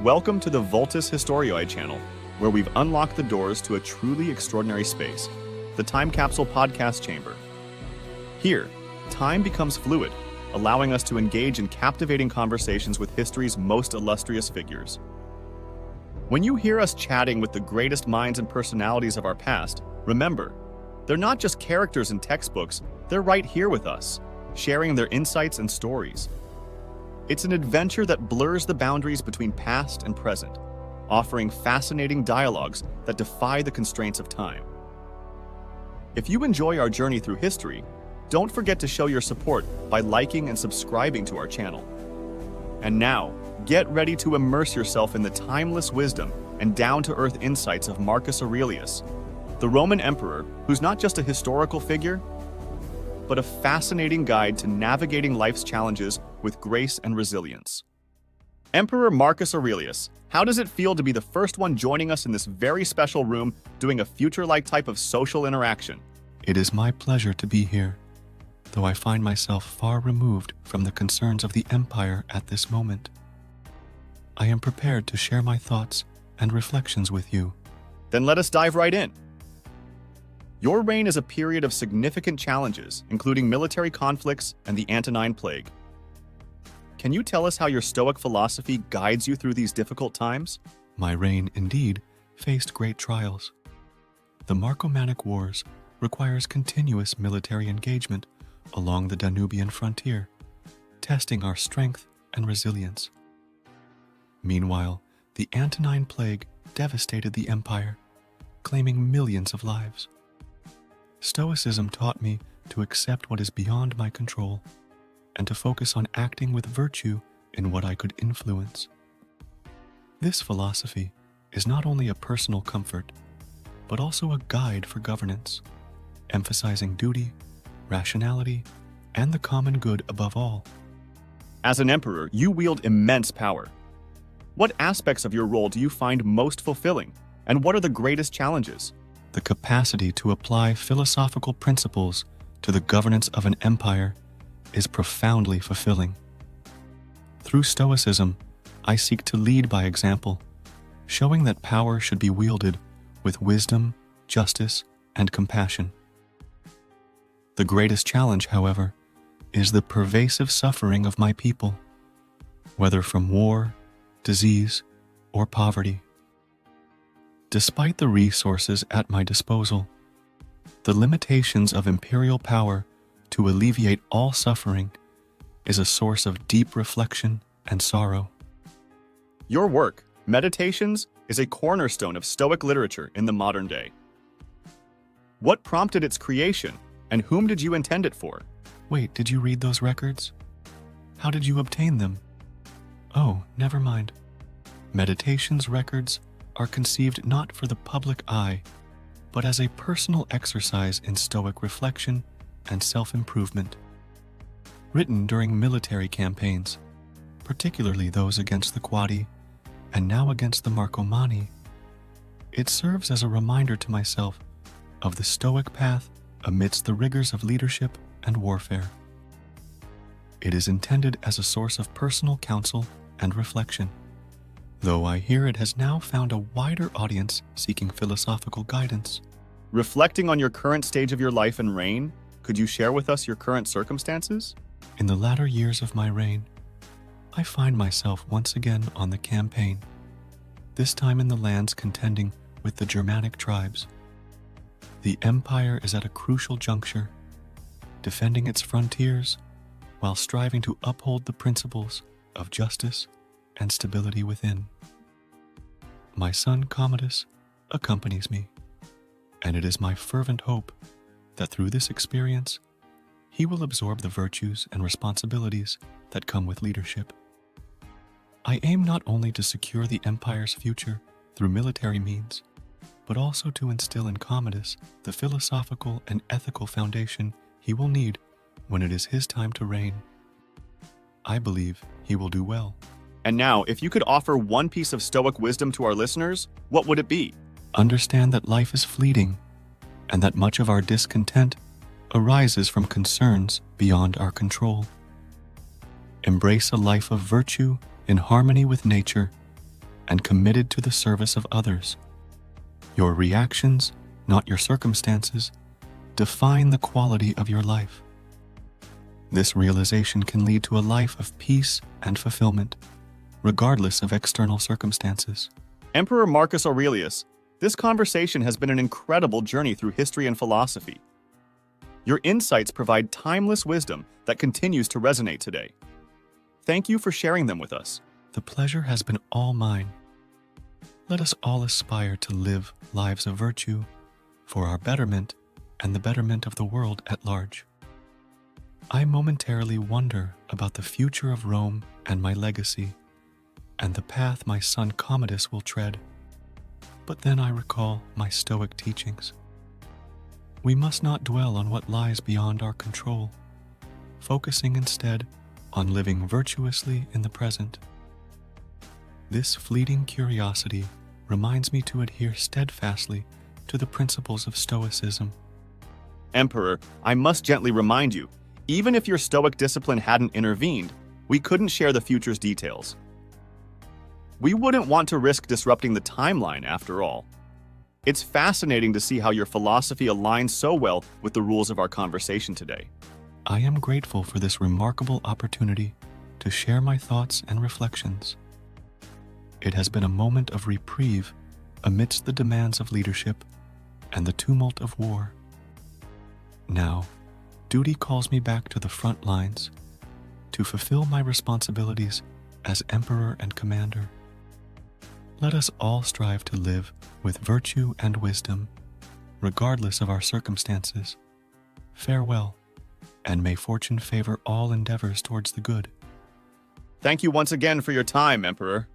Welcome to the Vultus Historiae channel, where we've unlocked the doors to a truly extraordinary space, the Time Capsule podcast chamber. Here, time becomes fluid, allowing us to engage in captivating conversations with history's most illustrious figures. When you hear us chatting with the greatest minds and personalities of our past, remember, they're not just characters in textbooks, they're right here with us, sharing their insights and stories. It's an adventure that blurs the boundaries between past and present, offering fascinating dialogues that defy the constraints of time. If you enjoy our journey through history, don't forget to show your support by liking and subscribing to our channel. And now, get ready to immerse yourself in the timeless wisdom and down-to-earth insights of Marcus Aurelius, the Roman emperor who's not just a historical figure, but a fascinating guide to navigating life's challenges with grace and resilience. Emperor Marcus Aurelius, how does it feel to be the first one joining us in this very special room doing a future-like type of social interaction? It is my pleasure to be here, though I find myself far removed from the concerns of the empire at this moment. I am prepared to share my thoughts and reflections with you. Then let us dive right in. Your reign is a period of significant challenges, including military conflicts and the Antonine Plague. Can you tell us how your Stoic philosophy guides you through these difficult times? My reign, indeed, faced great trials. The Marcomannic Wars requires continuous military engagement along the Danubian frontier, testing our strength and resilience. Meanwhile, the Antonine Plague devastated the empire, claiming millions of lives. Stoicism taught me to accept what is beyond my control and to focus on acting with virtue in what I could influence. This philosophy is not only a personal comfort, but also a guide for governance, emphasizing duty, rationality, and the common good above all. As an emperor, you wield immense power. What aspects of your role do you find most fulfilling, and what are the greatest challenges? The capacity to apply philosophical principles to the governance of an empire is profoundly fulfilling. Through Stoicism, I seek to lead by example, showing that power should be wielded with wisdom, justice, and compassion. The greatest challenge, however, is the pervasive suffering of my people, whether from war, disease, or poverty. Despite the resources at my disposal, the limitations of imperial power to alleviate all suffering is a source of deep reflection and sorrow. Your work, Meditations, is a cornerstone of Stoic literature in the modern day. What prompted its creation, and whom did you intend it for? Wait, did you read those records? How did you obtain them? Oh, never mind. Meditations records are conceived not for the public eye, but as a personal exercise in Stoic reflection and self-improvement. Written during military campaigns, particularly those against the Quadi and now against the Marcomanni, it serves as a reminder to myself of the Stoic path amidst the rigors of leadership and warfare. It is intended as a source of personal counsel and reflection, though I hear it has now found a wider audience seeking philosophical guidance. Reflecting on your current stage of your life and reign, could you share with us your current circumstances? In the latter years of my reign, I find myself once again on the campaign, this time in the lands contending with the Germanic tribes. The empire is at a crucial juncture, defending its frontiers while striving to uphold the principles of justice and stability within. My son Commodus accompanies me, and it is my fervent hope that through this experience, he will absorb the virtues and responsibilities that come with leadership. I aim not only to secure the empire's future through military means, but also to instill in Commodus the philosophical and ethical foundation he will need when it is his time to reign. I believe he will do well. And now, if you could offer one piece of Stoic wisdom to our listeners, what would it be? Understand that life is fleeting, and that much of our discontent arises from concerns beyond our control. Embrace a life of virtue in harmony with nature and committed to the service of others. Your reactions, not your circumstances, define the quality of your life. This realization can lead to a life of peace and fulfillment, regardless of external circumstances. Emperor Marcus Aurelius, this conversation has been an incredible journey through history and philosophy. Your insights provide timeless wisdom that continues to resonate today. Thank you for sharing them with us. The pleasure has been all mine. Let us all aspire to live lives of virtue for our betterment and the betterment of the world at large. I momentarily wonder about the future of Rome and my legacy, and the path my son Commodus will tread. But then I recall my Stoic teachings. We must not dwell on what lies beyond our control, focusing instead on living virtuously in the present. This fleeting curiosity reminds me to adhere steadfastly to the principles of Stoicism. Emperor, I must gently remind you, even if your Stoic discipline hadn't intervened, we couldn't share the future's details. We wouldn't want to risk disrupting the timeline, after all. It's fascinating to see how your philosophy aligns so well with the rules of our conversation today. I am grateful for this remarkable opportunity to share my thoughts and reflections. It has been a moment of reprieve amidst the demands of leadership and the tumult of war. Now, duty calls me back to the front lines to fulfill my responsibilities as emperor and commander. Let us all strive to live with virtue and wisdom, regardless of our circumstances. Farewell, and may fortune favor all endeavors towards the good. Thank you once again for your time, Emperor.